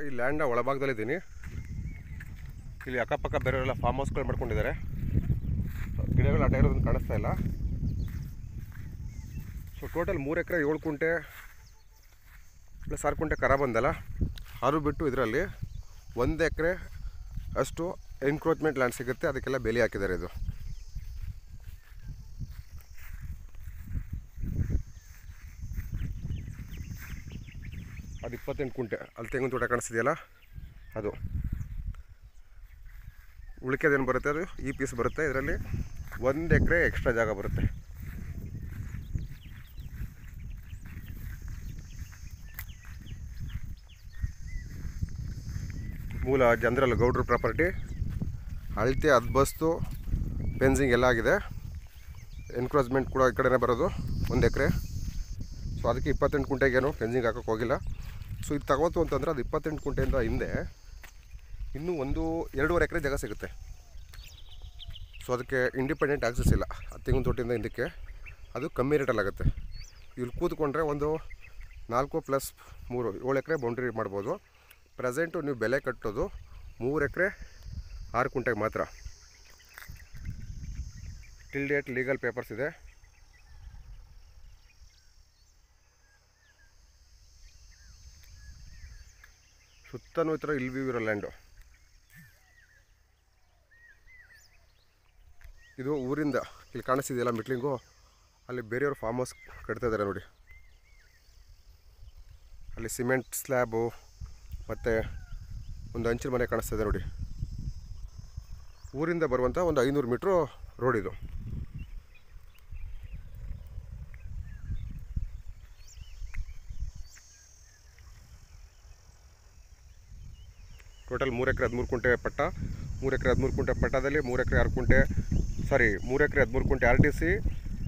ಈ ಲ್ಯಾಂಡ್ನ ಒಳಭಾಗದಲ್ಲಿದ್ದೀನಿ. ಇಲ್ಲಿ ಅಕ್ಕಪಕ್ಕ ಬೇರೆಯವರೆಲ್ಲ ಫಾರ್ಮ್ ಹೌಸ್ಗಳು ಮಾಡ್ಕೊಂಡಿದ್ದಾರೆ. ಗಿಡಗಳು ಅಡ್ಡ ಇರೋದನ್ನು ಕಾಣಿಸ್ತಾ ಇಲ್ಲ. ಸೊ ಟೋಟಲ್ 3 ಎಕರೆ 7 ಕುಂಟೆ ಪ್ಲಸ್ 6 ಕುಂಟೆ ಕರ ಬಂದಲ್ಲ, 6 ಬಿಟ್ಟು ಇದರಲ್ಲಿ 1 ಎಕರೆ ಅಷ್ಟು ಎನ್ಕ್ರೋಚ್ಮೆಂಟ್ ಲ್ಯಾಂಡ್ ಸಿಗುತ್ತೆ. ಅದಕ್ಕೆಲ್ಲ ಬೇಲಿ ಹಾಕಿದ್ದಾರೆ. ಇದು ಅದು 28 ಕುಂಟೆ. ಅಲ್ಲಿ ತೆಂಗಿನ ತೋಟ ಕಾಣಿಸ್ತಿದೆಯಲ್ಲ, ಅದು ಉಳಿಕೆದೇನು ಬರುತ್ತೆ, ಅದು ಈ ಪೀಸ್ ಬರುತ್ತೆ. ಇದರಲ್ಲಿ 1 ಎಕರೆ ಎಕ್ಸ್ಟ್ರಾ ಜಾಗ ಬರುತ್ತೆ. ಮೂಲ ಜನರಲ್ ಗೌಡ್ರ ಪ್ರಾಪರ್ಟಿ. ಅಳತೆ ಅದ್ಬಸ್ತು ಫೆನ್ಸಿಂಗ್ ಎಲ್ಲ ಆಗಿದೆ. ಎನ್ಕ್ರೋಚ್ಮೆಂಟ್ ಕೂಡ ಈ ಕಡೆನೇ ಬರೋದು 1 ಎಕರೆ. ಸೊ ಅದಕ್ಕೆ 28 ಕುಂಟೆಗೇನು ಫೆನ್ಸಿಂಗ್ ಹಾಕೋಕ್ಕೆ ಹೋಗಿಲ್ಲ. ಸೊ ಇದು ತಗೋತು ಅಂತಂದರೆ ಅದು 28 ಕುಂಟೆಯಿಂದ ಹಿಂದೆ ಇನ್ನೂ 1-2.5 ಎಕರೆ ಜಾಗ ಸಿಗುತ್ತೆ. ಸೊ ಅದಕ್ಕೆ ಇಂಡಿಪೆಂಡೆಂಟ್ ಆಕ್ಸಸ್ ಇಲ್ಲ. ತೆಂಗಿನ ತೋಟದಿಂದ ಹಿಂದಕ್ಕೆ ಅದು ಕಮ್ಮಿ ರೇಟಲ್ಲಾಗುತ್ತೆ. ಇಲ್ಲಿ ಕೂತ್ಕೊಂಡ್ರೆ ಒಂದು 4 + 3 7 ಎಕರೆ ಬೌಂಡ್ರಿ ಮಾಡ್ಬೋದು. ಪ್ರೆಸೆಂಟು ನೀವು ಬೆಲೆ ಕಟ್ಟೋದು 3 ಎಕರೆ 6 ಕುಂಟೆಗೆ ಮಾತ್ರ. ಟಿಲ್ ಡೇಟ್ ಲೀಗಲ್ ಪೇಪರ್ಸ್ ಇದೆ. ಸುತ್ತಲೂ ಈ ಥರ ಇಲ್ವಿ ಇರೋ ಲ್ಯಾಂಡು. ಇದು ಊರಿಂದ ಇಲ್ಲಿ ಕಾಣಿಸ್ತಿದೆಯಲ್ಲ ಮಿಟ್ಲಿಂಗು, ಅಲ್ಲಿ ಬೇರೆಯವರು ಫಾರ್ಮ್ ಹೌಸ್ ಕಟ್ತಾ ಇದ್ದಾರೆ ನೋಡಿ. ಅಲ್ಲಿ ಸಿಮೆಂಟ್ ಸ್ಲ್ಯಾಬು ಮತ್ತು ಒಂದು ಹಂಚಿನ ಮನೆ ಕಾಣಿಸ್ತಿದೆ ನೋಡಿ. ಊರಿಂದ ಬರುವಂಥ ಒಂದು 500 ಮೀಟ್ರು ರೋಡ್ ಇದು. ಟೋಟಲ್ 3 ಎಕರೆ 13 ಕುಂಟೆ ಪಟ್ಟ. 3 ಎಕರೆ 13 ಕುಂಟೆ ಪಟ್ಟದಲ್ಲಿ 3 ಎಕರೆ 6 ಕುಂಟೆ 3 ಎಕರೆ 13 ಕುಂಟೆ RTC,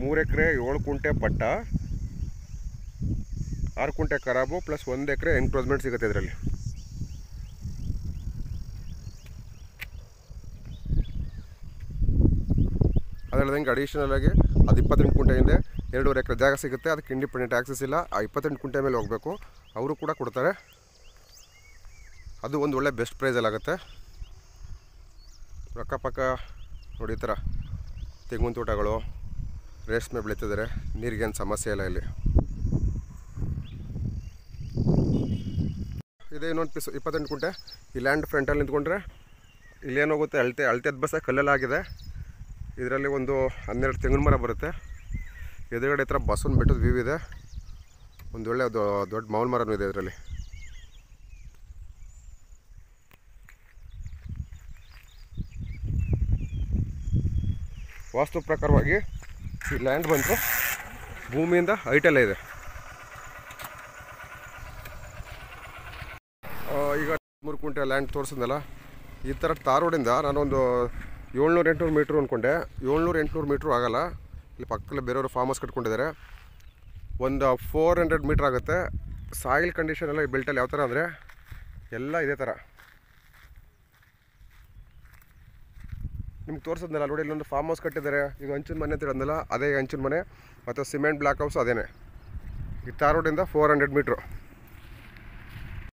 3 ಎಕರೆ 7 ಕುಂಟೆ ಪಟ್ಟ, 6 ಕುಂಟೆ ಖರಾಬು ಪ್ಲಸ್ 1 ಎಕರೆ ಎನ್ಕ್ರೋಚ್ಮೆಂಟ್ ಸಿಗುತ್ತೆ ಇದರಲ್ಲಿ. ಅದಲ್ಲದಂಗೆ ಅಡಿಷನಲ್ ಆಗಿ ಅದು 28 ಕುಂಟೆ ಹಿಂದೆ 2.5 ಎಕರೆ ಜಾಗ ಸಿಗುತ್ತೆ. ಅದಕ್ಕೆ ಇಂಡಿಪೆಂಡೆಂಟ್ ಆಕ್ಸಸ್ ಇಲ್ಲ. ಆ 28 ಕುಂಟೆ ಮೇಲೆ ಹೋಗಬೇಕು. ಅವರು ಕೂಡ ಕೊಡ್ತಾರೆ. ಅದು ಒಂದು ಒಳ್ಳೆ ಬೆಸ್ಟ್ ಪ್ರೈಸಲ್ಲಾಗುತ್ತೆ. ಅಕ್ಕಪಕ್ಕ ನೋಡಿ ಈ ಥರ ತೆಂಗಿನ ತೋಟಗಳು, ರೇಷ್ಮೆ ಬೆಳೀತಿದ್ದಾರೆ. ನೀರಿಗೇನು ಸಮಸ್ಯೆ ಇಲ್ಲ ಇಲ್ಲಿ. ಇದೇ ಇನ್ನೊಂದು ಪೀಸು 28 ಕುಂಟೆ. ಈ ಲ್ಯಾಂಡ್ ಫ್ರಂಟಲ್ಲಿ ನಿಂತ್ಕೊಂಡ್ರೆ ಇಲ್ಲೇನೋಗುತ್ತೆ, ಅಳತೆ ಬಸ್ಸ ಕಲ್ಲೆಲ್ಲಾಗಿದೆ. ಇದರಲ್ಲಿ ಒಂದು 12 ತೆಂಗಿನ ಮರ ಬರುತ್ತೆ. ಎದುರುಗಡೆ ಹತ್ರ ಬಸವನ ಬೆಟ್ಟದ ವ್ಯೂ ಇದೆ. ಒಂದು ಒಳ್ಳೆ ದೊಡ್ಡ ಮಾವಿನ ಮರನೂ ಇದೆ ಇದರಲ್ಲಿ. ವಾಸ್ತು ಪ್ರಕಾರವಾಗಿ ಈ ಲ್ಯಾಂಡ್ ಬಂತು ಭೂಮಿಯಿಂದ ಹೈಟಲ್ಲೇ ಇದೆ. ಈಗ 3 ಕುಂಟೆ ಲ್ಯಾಂಡ್ ತೋರಿಸಿದ್ನಲ್ಲ, ಈ ಥರ ತಾರ್ ರೋಡಿಂದ ನಾನೊಂದು 700-800 ಮೀಟ್ರು ಅಂದ್ಕೊಂಡೆ. 700-800 ಮೀಟ್ರು ಆಗೋಲ್ಲ. ಇಲ್ಲಿ ಪಕ್ಕದಲ್ಲಿ ಬೇರೆಯವರು ಫಾರ್ಮ್ ಹೌಸ್ ಕಟ್ಕೊಂಡಿದ್ದಾರೆ. ಒಂದು 400 ಮೀಟ್ರ್ ಆಗುತ್ತೆ. ಸಾಯಿಲ್ ಕಂಡೀಷನ್ ಎಲ್ಲ ಈ ಬೆಲ್ಟಲ್ಲಿ ಯಾವ ಥರ ಅಂದರೆ ಎಲ್ಲ ಇದೇ ಥರ. ನಿಮ್ಗೆ ತೋರಿಸಿದ್ನಲ್ಲ ನೋಡಿ, ಇಲ್ಲೊಂದು ಫಾರ್ಮ್ ಹೌಸ್ ಕಟ್ಟಿದ್ದಾರೆ. ಇದು ಹಂಚಿನ ಮನೆ ಅಂತ ಹೇಳಿದ್ನಲ್ಲ, ಅದೇ ಹಂಚಿನ ಮನೆ ಮತ್ತು ಸಿಮೆಂಟ್ ಬ್ಲಾಕ್ ಹೌಸ್ ಅದೇನೆ. ಈ ತಾರ್ ರೋಡಿಂದ 400 ಮೀಟ್ರು.